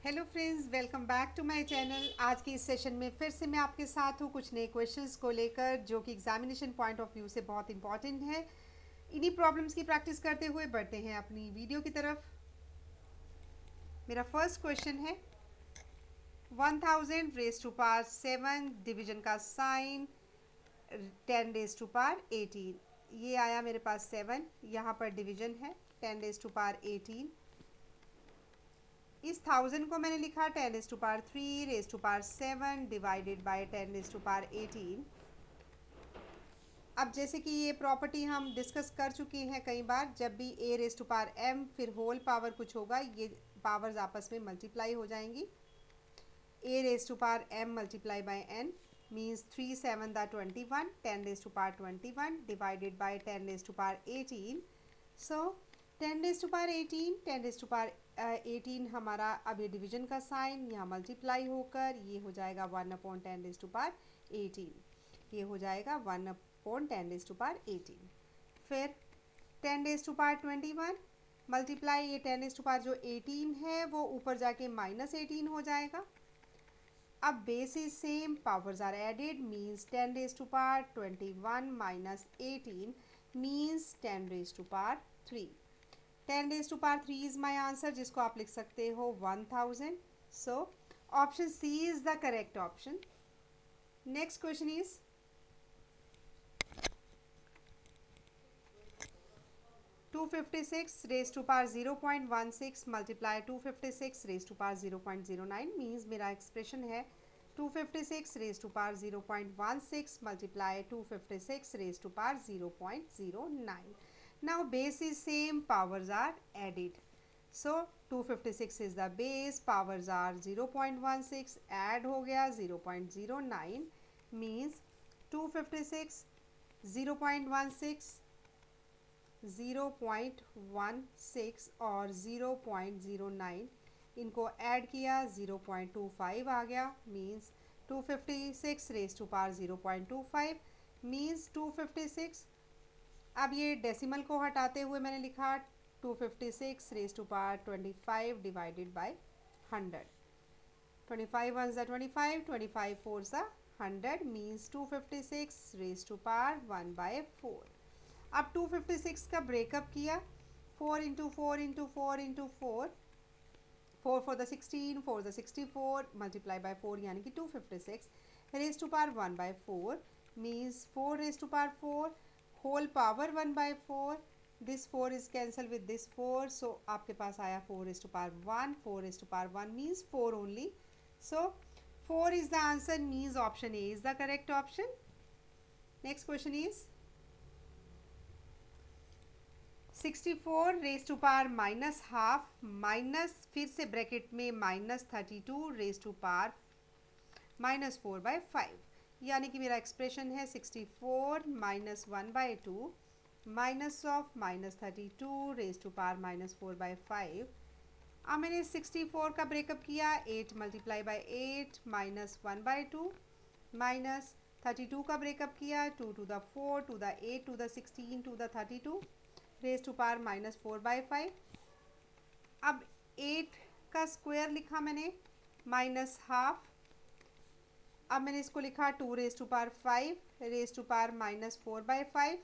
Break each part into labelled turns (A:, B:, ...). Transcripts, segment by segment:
A: Hello friends, welcome back to my channel. आज की इस सेशन में फिर से मैं आपके साथ हूँ कुछ नए क्वेश्चंस को लेकर जो कि एग्जामिनेशन पॉइंट ऑफ व्यू से बहुत इंपॉर्टेंट है। इन्हीं प्रॉब्लम्स की प्रैक्टिस करते हुए बढ़ते हैं अपनी वीडियो की तरफ। मेरा फर्स्ट क्वेश्चन है 1000 रेज टू पावर 7 डिवीजन का साइन 10 रेज टू पावर 18। ये आया मेरे पास 7, यहाँ पर डिवीजन है 10 रेज टू पावर 18। इस 1000 को मैंने लिखा 10 raise to power 3 raise to power 7 divided by 10 raise to power 18। अब जैसे कि ये प्रॉपर्टी हम डिस्कस कर चुके हैं कई बार, जब भी a raise to power m फिर होल पावर कुछ होगा, ये पावर्स आपस में मल्टीप्लाई हो जाएंगी। A raise to power m multiply by n means 3 7 दा 21, 10 raise to power 21 divided by 10 raise to power 18। So 10 raise to power 18, 10 raise to power 18 हमारा अब ये डिवीजन का साइन यहाँ मल्टीप्लाई होकर ये हो जाएगा 1/10 रेज टू पावर 18। ये हो जाएगा 1/10 रेज टू पावर 18। फिर 10 रेज टू पावर 21 मल्टीप्लाई ये 10 रेज टू पावर जो 18 है वो ऊपर जाके -18 हो जाएगा। अब base is same, powers are added means 10 raise to power 21 minus 18 means 10 raise to power 3। 10 raise to power 3 is my answer, जिसको आप लिख सकते हो 1000। So option C is the correct option. Next question is 256 raise to power 0.16 multiply 256 raise to power 0.09 means मेरा expression है 256 raise to power 0.16 multiply 256 raised to power 0.09. Now base is same, powers are added. So 256 is the base, powers are 0.16, add हो गया 0.09 means 256 0.16 0.16 और 0.09 इनको add किया 0.25 आ गया means 256 raise to power 0.25 means 256। अब ये डेसिमल को हटाते हुए मैंने लिखा 256 raise to power 25 divided by 100। 25 1 ज़ा 25, 25 4 ज़ा 100 मीन्स 256 रेज टू पावर 1/4। अब 256 का ब्रेकअप किया 4 into 4 into 4 into 4, 4 4 the 16, 4 the 64 multiply by 4 यानी कि 256 raise to power 1/4 means 4 raise to power 4 whole power 1/4। This 4 is cancel with this 4, so आपके पास आया 4 raise to power 1, 4 raise to power 1 means 4 only. So 4 is the answer means option A is the correct option. Next question is 64 raise to power minus half minus फिर से bracket में -32 raise to power -4/5 यानी कि मेरा expression है 64 minus 1/2 minus of -32 raise to power -4/5। अब मैंने 64 का ब्रेकअप किया 8 मल्टीप्लाई बाय 8 -1/2 माइनस 32 का ब्रेकअप किया 2 to the 4 to the 8 to the 16 to the 32 raise to power -4/5। अब 8 का स्क्वायर लिखा मैंने माइनस हाफ। अब मैंने इसको लिखा 2 raise to power 5 raise to power -4/5।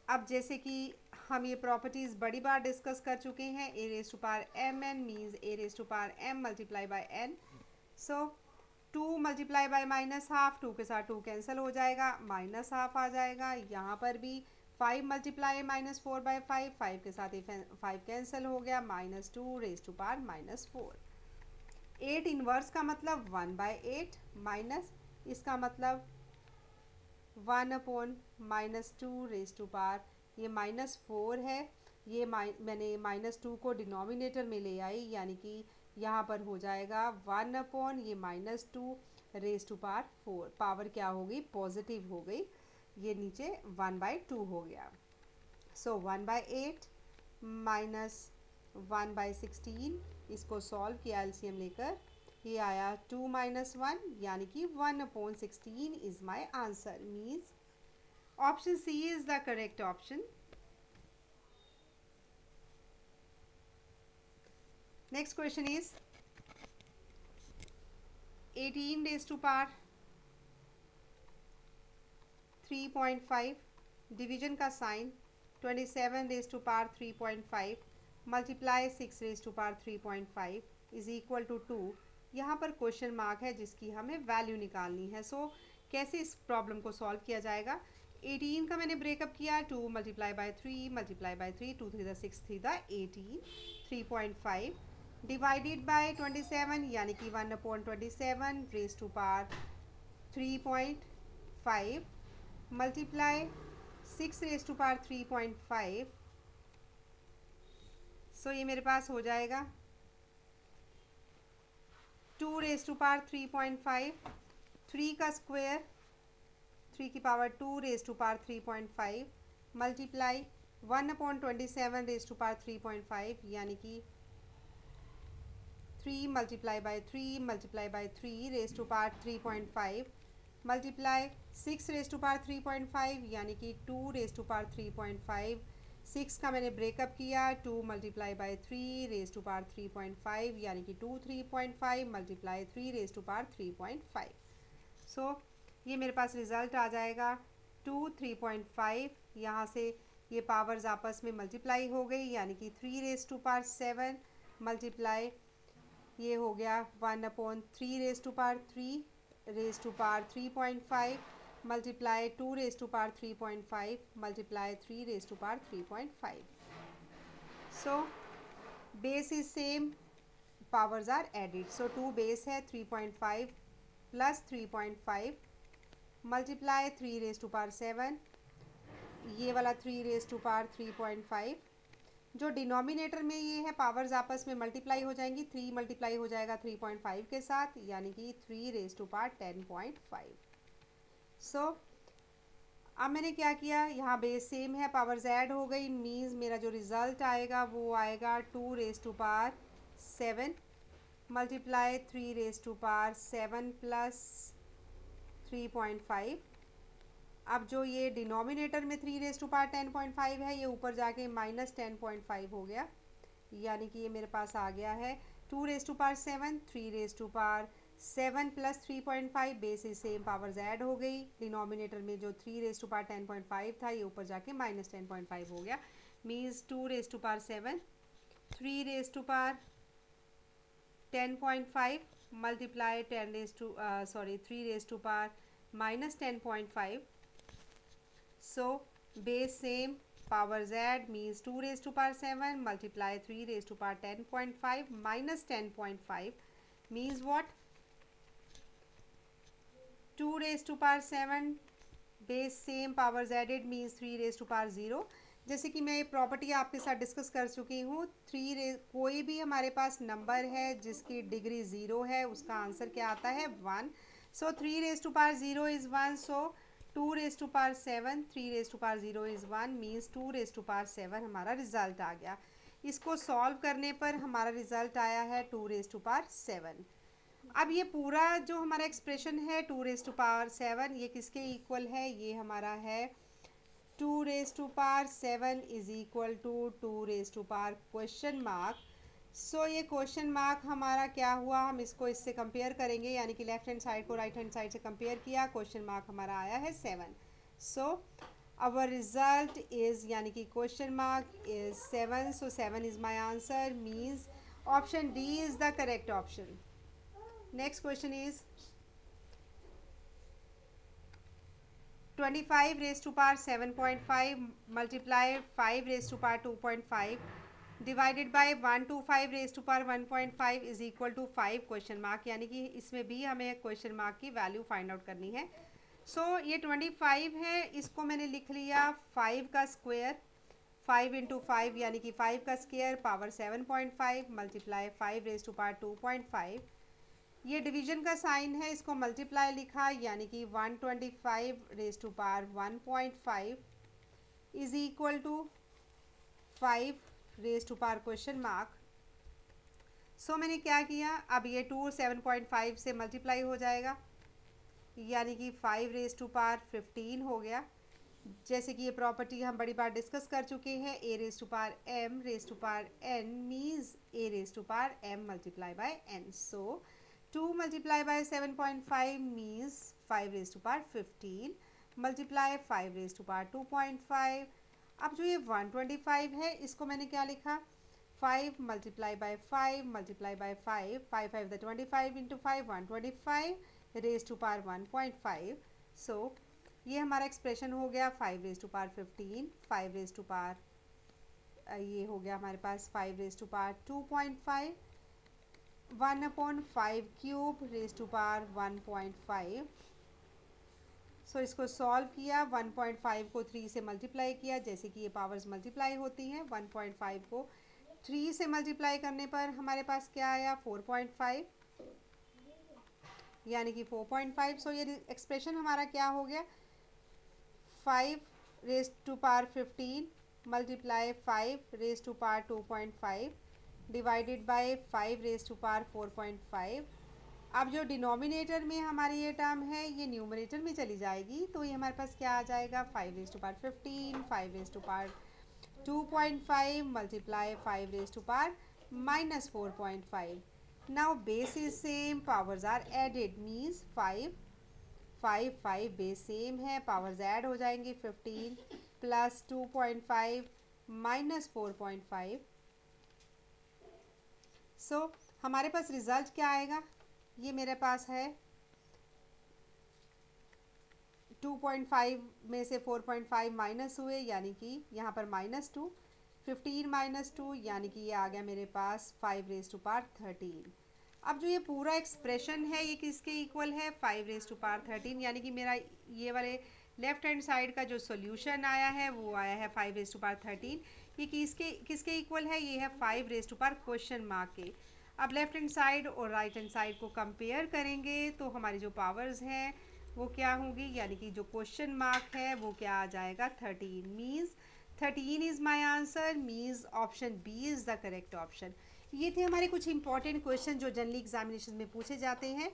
A: अब जैसे कि हम ये प्रॉपर्टीज़ बड़ी बार डिस्कस कर चुके हैं, a raise to power m n means a raise to power m multiply by n. So 2 multiply by minus half, 2 के साथ 2 कैंसिल हो जाएगा, माइनस हाफ आ जाएगा। यहाँ पर भी 5 मल्टीप्लाई -4/5, 5 के साथ 5 कैंसिल हो गया, -2 रेज टू पावर -4। 8 इनवर्स का मतलब 1/8 माइनस इसका मतलब 1/-2 रेज टू पावर ये -4 है। ये मैंने -2 को डिनोमिनेटर में ले आई यानी कि यहाँ पर हो जाएगा 1/ ये -2 रेज टू पावर 4। पावर क्या हो गई? पॉजिटिव हो गई। ये नीचे 1/2 हो गया। सो 1/8 माइनस 1/16 इसको सॉल्व किया एलसीएम लेकर, ये आया 2 - 1 यानी कि 1/16 is my answer means option C is the correct option. Next question is 18 raise to power 3.5, division का sign 27 raise to power 3.5 multiply 6 raise to power 3.5 is equal to 2। यहाँ पर क्वेश्चन मार्क है जिसकी हमें वैल्यू निकालनी है। सो कैसे इस प्रॉब्लम को सॉल्व किया जाएगा। 18 का मैंने ब्रेकअप किया, 2 multiply by 3 multiply by 3, 2 3 6 3 18, 3.5 divided by 27 यानी कि 1/27 raise to power 3.5 multiply 6 raise to power 3.5। So ये मेरे पास हो जाएगा 2 रेज टू पावर 3.5, 3 का स्क्वायर 3 की power 2 raise to power 3.5 multiply 1/27 raise to power 3.5 यानी कि 3 multiply by 3 multiply by 3 raise to power 3.5 multiply 6 raise to power 3.5 यानी कि 2 रेज टू पावर 3.5। 6 का मैंने ब्रेकअप किया, 2 multiply by 3 raise to power 3.5 यानी कि 2 3.5 multiply 3 raise to power 3.5। So ये मेरे पास रिजल्ट आ जाएगा 2 3.5। यहाँ से ये पावर्स आपस में मल्टीप्लाई हो गई यानी कि 3 रेज टू पावर 7 मल्टीप्लाई ये हो गया 1/3 raise to power 3 raise to power 3.5 multiply 2 raise to power 3.5 multiply 3 raise to power 3.5। So base is same, powers are added. So 2 base है 3.5 plus 3.5 multiply 3 raise to power 7, ये वाला 3 raise to power 3.5। जो denominator में ये है powers आपस में multiply हो जाएंगी, 3 मल्टीप्लाई हो जाएगा 3.5 के साथ यानी कि 3 रेज टू पावर 10.5। सो अब मैंने क्या किया, यहाँ बेस सेम है, पावर्स ऐड हो गई, मीन्स मेरा जो रिजल्ट आएगा वो आएगा 2 raise to power 7 multiply 3 raise to power 7 plus 3.5। अब जो ये डिनोमिनेटर में 3 रेज टू पावर 10.5 है ये ऊपर जाके माइनस 10.5 हो गया यानी कि ये मेरे पास आ गया है 2 raise to power 7, 3 raise to power 7 plus 3.5 base is same, powers add हो गई। डिनोमिनेटर में जो 3 रेज टू पावर 10.5 था ये ऊपर जाके माइनस 10.5 हो गया, means 2 raise to power 7 3 raise to power 10.5 multiply 3 raise to power minus 10.5। So base same, powers add means 2 raised to power 7 multiply 3 raised to power 10.5 minus 10.5 means what? 2 raised to power 7 base same, powers added means 3 raised to power 0। जैसे कि मैं ये property आपके साथ discuss कर चुकी हूँ, कोई भी हमारे पास नंबर है जिसकी डिग्री 0 है उसका आंसर क्या आता है 1। So 3 raise to power 0 is 1, so 2 raise to power 7 3 raise to power 0 is 1 means 2 raise to power 7 हमारा रिजल्ट आ गया। इसको सॉल्व करने पर हमारा रिजल्ट आया है 2 रेज टू पावर 7। अब ये पूरा जो हमारा एक्सप्रेशन है 2 रेज टू पावर 7 ये किसके इक्वल है, ये हमारा है 2 raise to power 7 is equal to 2 raise to power question mark. So ये क्वेश्चन मार्क हमारा क्या हुआ, हम इसको इससे कंपेयर करेंगे यानी कि लेफ्ट हैंड साइड को राइट हैंड साइड से कंपेयर किया, क्वेश्चन मार्क हमारा आया है 7। सो आवर रिजल्ट इज़ यानी कि question mark is 7। So 7 is my answer, means option D is the correct option. Next question is 25 raise to power 7.5 multiply 5 raise to power 2.5 divided by 125 raise to power 1.5 is equal to 5 question mark, यानी कि इसमें भी हमें question mark की value find out करनी है। सो ये 25 है, इसको मैंने लिख लिया 5 का स्क्वायर, 5 इंटू 5 यानी कि 5 का square power 7.5 multiply 5 raise to power 2.5। ये डिवीजन का साइन है, इसको मल्टीप्लाई लिखा यानी कि 125 raise to power 1.5 is equal to 5 raise to power question mark. So मैंने क्या किया, अब ये 2 7.5 से मल्टीप्लाई हो जाएगा यानी कि 5 रेज टू पावर 15 हो गया, जैसे कि ये प्रॉपर्टी हम बड़ी बार डिस्कस कर चुके हैं, a raise to power m raise to power n means a raise to power m multiply by n. So 2 multiply by 7.5 means 5 raise to power 15 multiply 5 raise to power 2.5. अब जो ये 125 है इसको मैंने क्या लिखा, 5 multiply by 5 multiply by 5, 5 5 the 25 into 5 125 raise to power 1.5. So ये हमारा एक्सप्रेशन हो गया 5 raise to power 15, 5 raise to power ये हो गया हमारे पास 5 raise to power 2.5, 1/5 cube raise to power 1.5. So इसको सॉल्व किया, 1.5 को 3 से मल्टीप्लाई किया, जैसे कि ये पावर्स मल्टीप्लाई होती हैं. 1.5 को 3 से मल्टीप्लाई करने पर हमारे पास क्या आया, 4.5 यानी कि 4.5. सो ये एक्सप्रेशन हमारा क्या हो गया, 5 raise to power 15 multiply 5 raise to power 2.5 divided by 5 raise to power 4.5. अब जो डिनोमिनेटर में हमारी ये टर्म है ये न्यूमरेटर में चली जाएगी, तो ये हमारे पास क्या आ जाएगा, 5 raise to power 15 5 raise to power 2.5 multiply 5 raise to power minus 4.5. Now base is same, powers are added means 5 5 base same है, पावर्स ऐड हो जाएंगे 15 प्लस 2.5 माइनस 4.5. सो हमारे पास रिजल्ट क्या आएगा, ये मेरे पास है 2.5 में से 4.5 माइनस हुए यानी कि यहाँ पर -2, 15 माइनस 2 यानी कि ये आ गया मेरे पास 5 रेज टू पावर 13. अब जो ये पूरा एक्सप्रेशन है ये किसके इक्वल है, 5 रेज टू पावर 13, यानी कि मेरा ये वाले लेफ्ट हैंड साइड का जो सॉल्यूशन आया है वो आया है 5 रेज टू पावर 13. ये किसके इक्वल है, ये है 5 raise to power question mark के. अब लेफ्ट हैंड साइड और राइट हैंड साइड को कंपेयर करेंगे तो हमारी जो पावर्स हैं वो क्या होंगी, यानी कि जो क्वेश्चन मार्क है वो क्या आ जाएगा, 13 means 13 is my answer, means option B is the correct option. ये थे हमारे कुछ इंपॉर्टेंट क्वेश्चन जो जनरली एग्जामिनेशन में पूछे जाते हैं.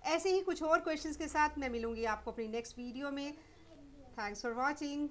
A: ऐसे ही कुछ और क्वेश्चंस के साथ मैं मिलूंगी आपको अपनी नेक्स्ट वीडियो में. Thanks for watching.